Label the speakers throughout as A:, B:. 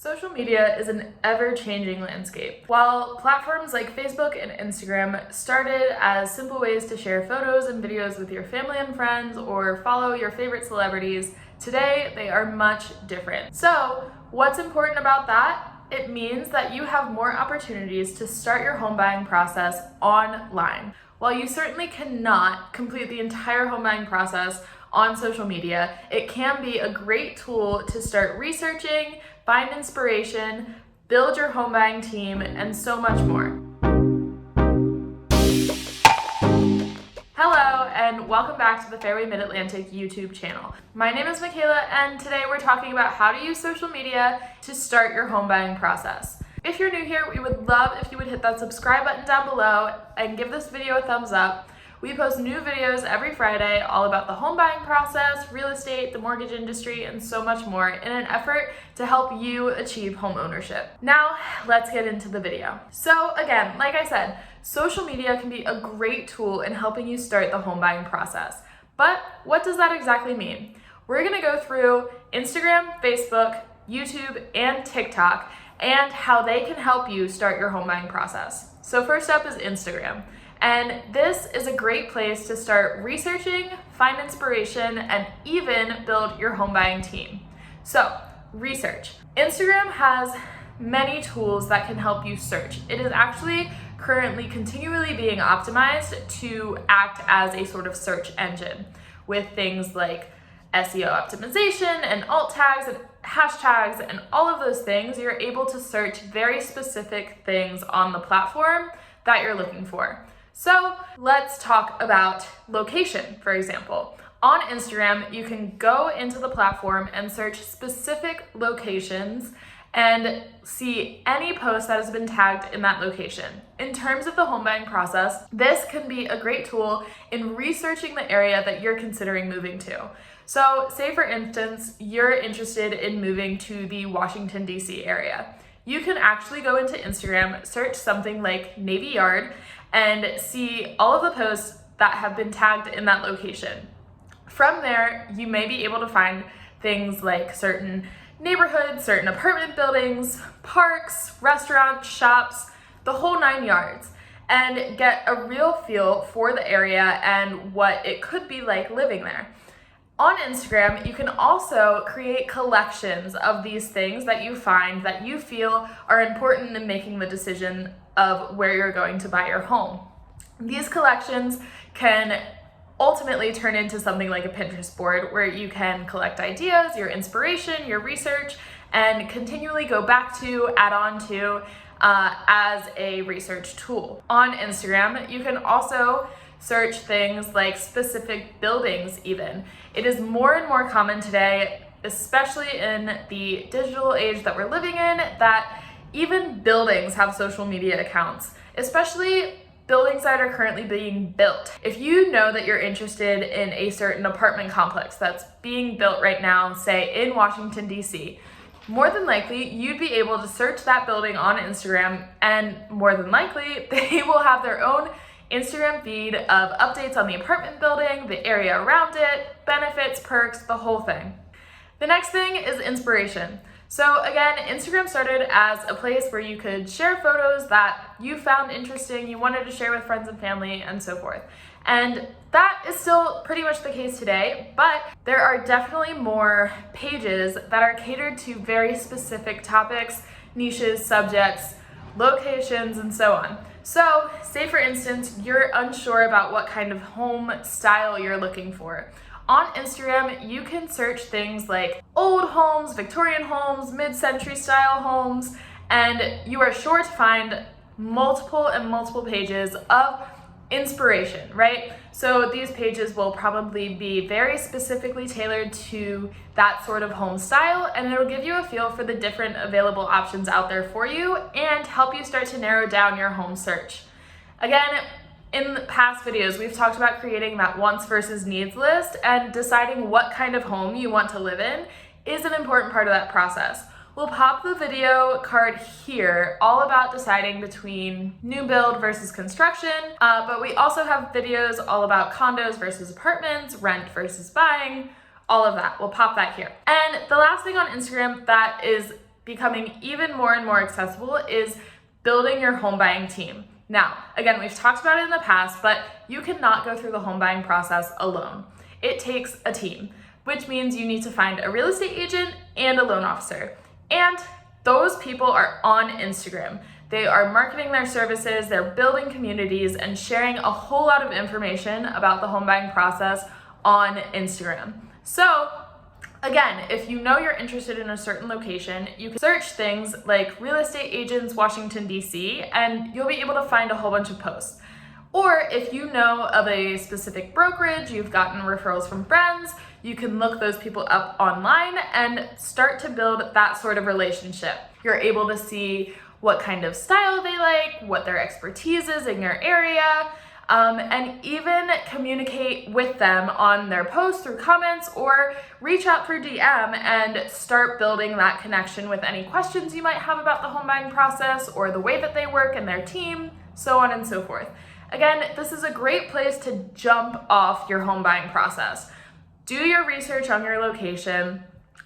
A: Social media is an ever-changing landscape. While platforms like Facebook and Instagram started as simple ways to share photos and videos with your family and friends or follow your favorite celebrities, today they are much different. So, what's important about that? It means that you have more opportunities to start your home buying process online. While you certainly cannot complete the entire home buying process on social media, it can be a great tool to start researching, find inspiration, build your home buying team, and so much more. Hello, and welcome back to the Fairway Mid-Atlantic YouTube channel. My name is Michaela, and today we're talking about how to use social media to start your home buying process. If you're new here, we would love if you would hit that subscribe button down below and give this video a thumbs up. We post new videos every Friday all about the home buying process, real estate, the mortgage industry, and so much more in an effort to help you achieve home ownership. Now, let's get into the video. So again, like I said, social media can be a great tool in helping you start the home buying process. But what does that exactly mean? We're gonna go through Instagram, Facebook, YouTube, and TikTok and how they can help you start your home buying process. So first up is Instagram. And this is a great place to start researching, find inspiration, and even build your home buying team. So, research. Instagram has many tools that can help you search. It is actually currently continually being optimized to act as a sort of search engine with things like SEO optimization and alt tags and hashtags and all of those things. You're able to search very specific things on the platform that you're looking for. So let's talk about location, for example. On Instagram, you can go into the platform and search specific locations and see any post that has been tagged in that location. In terms of the home buying process, this can be a great tool in researching the area that you're considering moving to. So say for instance, you're interested in moving to the Washington, D.C. area. You can actually go into Instagram, search something like Navy Yard, and see all of the posts that have been tagged in that location. From there, you may be able to find things like certain neighborhoods, certain apartment buildings, parks, restaurants, shops, the whole 9 yards, and get a real feel for the area and what it could be like living there. On Instagram, you can also create collections of these things that you find that you feel are important in making the decision of where you're going to buy your home. These collections can ultimately turn into something like a Pinterest board where you can collect ideas, your inspiration, your research, and continually go back to, add on to, as a research tool. On Instagram, you can also search things like specific buildings even. It is more and more common today, especially in the digital age that we're living in, that even buildings have social media accounts, especially buildings that are currently being built. If you know that you're interested in a certain apartment complex that's being built right now, say in Washington, D.C., more than likely you'd be able to search that building on Instagram, and more than likely they will have their own Instagram feed of updates on the apartment building, the area around it, benefits, perks, the whole thing. The next thing is inspiration. So again, Instagram started as a place where you could share photos that you found interesting, you wanted to share with friends and family, and so forth. And that is still pretty much the case today, but there are definitely more pages that are catered to very specific topics, niches, subjects, locations, and so on. So, say for instance, you're unsure about what kind of home style you're looking for. On Instagram, you can search things like old homes, Victorian homes, mid-century style homes, and you are sure to find multiple pages of inspiration, right? So these pages will probably be very specifically tailored to that sort of home style, and it'll give you a feel for the different available options out there for you and help you start to narrow down your home search. Again, in past videos, we've talked about creating that wants versus needs list, and deciding what kind of home you want to live in is an important part of that process. We'll pop the video card here all about deciding between new build versus construction, but we also have videos all about condos versus apartments, rent versus buying, all of that. We'll pop that here. And the last thing on Instagram that is becoming even more and more accessible is building your home buying team. Now, again, we've talked about it in the past, but you cannot go through the home buying process alone. It takes a team, which means you need to find a real estate agent and a loan officer. And those people are on Instagram. They are marketing their services, they're building communities, and sharing a whole lot of information about the home buying process on Instagram. So, again, if you know you're interested in a certain location, you can search things like real estate agents Washington, D.C., and you'll be able to find a whole bunch of posts. Or if you know of a specific brokerage, you've gotten referrals from friends, you can look those people up online and start to build that sort of relationship. You're able to see what kind of style they like, what their expertise is in your area, and even communicate with them on their posts through comments or reach out through DM and start building that connection with any questions you might have about the home buying process or the way that they work and their team, so on and so forth. Again, this is a great place to jump off your home buying process. Do your research on your location,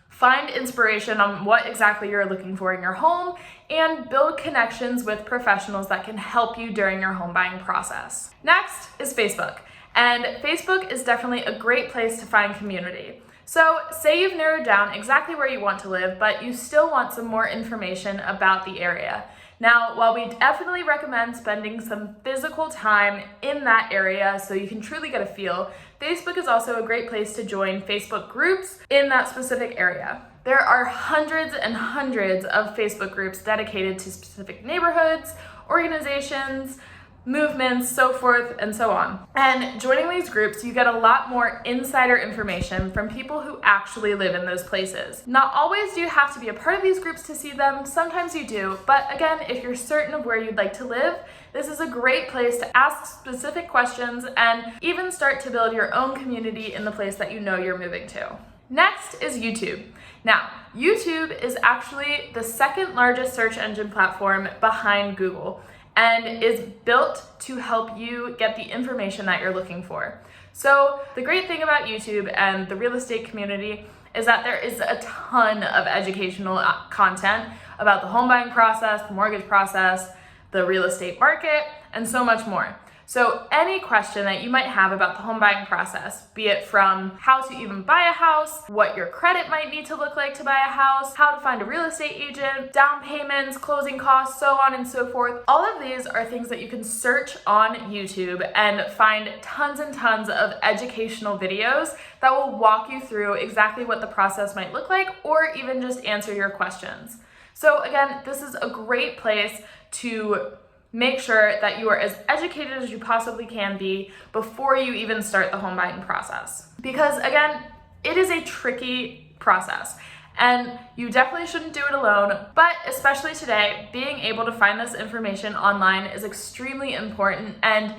A: find inspiration on what exactly you're looking for in your home, and build connections with professionals that can help you during your home buying process. Next is Facebook. And Facebook is definitely a great place to find community. So say you've narrowed down exactly where you want to live, but you still want some more information about the area. Now, while we definitely recommend spending some physical time in that area so you can truly get a feel, Facebook is also a great place to join Facebook groups in that specific area. There are hundreds and hundreds of Facebook groups dedicated to specific neighborhoods, organizations, movements, so forth and so on. And joining these groups, you get a lot more insider information from people who actually live in those places. Not always do you have to be a part of these groups to see them, sometimes you do, but again, if you're certain of where you'd like to live, this is a great place to ask specific questions and even start to build your own community in the place that you know you're moving to. Next is YouTube. Now, YouTube is actually the second largest search engine platform behind Google, and is built to help you get the information that you're looking for. So the great thing about YouTube and the real estate community is that there is a ton of educational content about the home buying process, the mortgage process, the real estate market, and so much more. So any question that you might have about the home buying process, be it from how to even buy a house, what your credit might need to look like to buy a house, how to find a real estate agent, down payments, closing costs, so on and so forth. All of these are things that you can search on YouTube and find tons and tons of educational videos that will walk you through exactly what the process might look like or even just answer your questions. So again, this is a great place to make sure that you are as educated as you possibly can be before you even start the home buying process. Because again, it is a tricky process and you definitely shouldn't do it alone, but especially today, being able to find this information online is extremely important and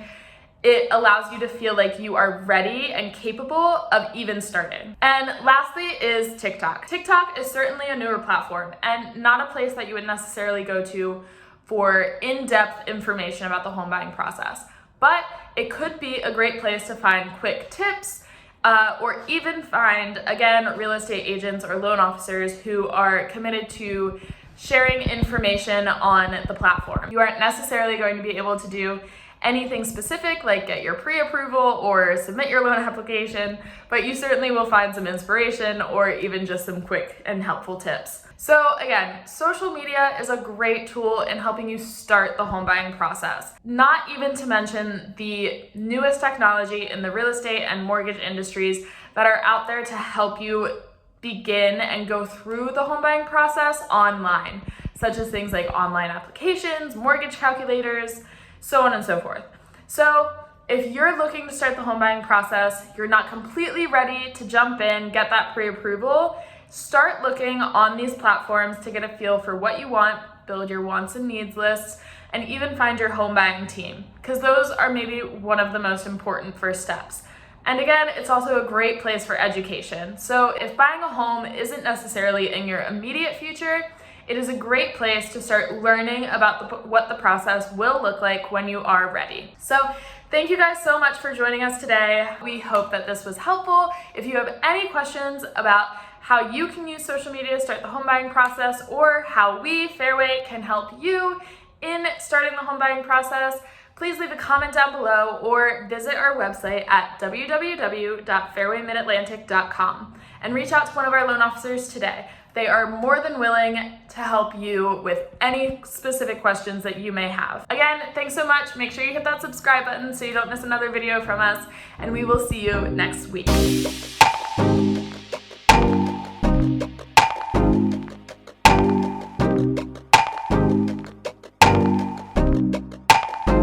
A: it allows you to feel like you are ready and capable of even starting. And lastly is TikTok. TikTok is certainly a newer platform and not a place that you would necessarily go to for in-depth information about the home buying process. But it could be a great place to find quick tips or even find, again, real estate agents or loan officers who are committed to sharing information on the platform. You aren't necessarily going to be able to do anything specific like get your pre-approval or submit your loan application, but you certainly will find some inspiration or even just some quick and helpful tips. So again, social media is a great tool in helping you start the home buying process. Not even to mention the newest technology in the real estate and mortgage industries that are out there to help you begin and go through the home buying process online, such as things like online applications, mortgage calculators, so on and so forth. So if you're looking to start the home buying process, you're not completely ready to jump in, get that pre-approval, start looking on these platforms to get a feel for what you want, build your wants and needs lists, and even find your home buying team, because those are maybe one of the most important first steps. And again, it's also a great place for education. So if buying a home isn't necessarily in your immediate future, it is a great place to start learning about what the process will look like when you are ready. So thank you guys so much for joining us today. We hope that this was helpful. If you have any questions about how you can use social media to start the home buying process, or how we, Fairway, can help you in starting the home buying process, please leave a comment down below or visit our website at www.fairwaymidatlantic.com and reach out to one of our loan officers today. They are more than willing to help you with any specific questions that you may have. Again, thanks so much. Make sure you hit that subscribe button so you don't miss another video from us, and we will see you next week.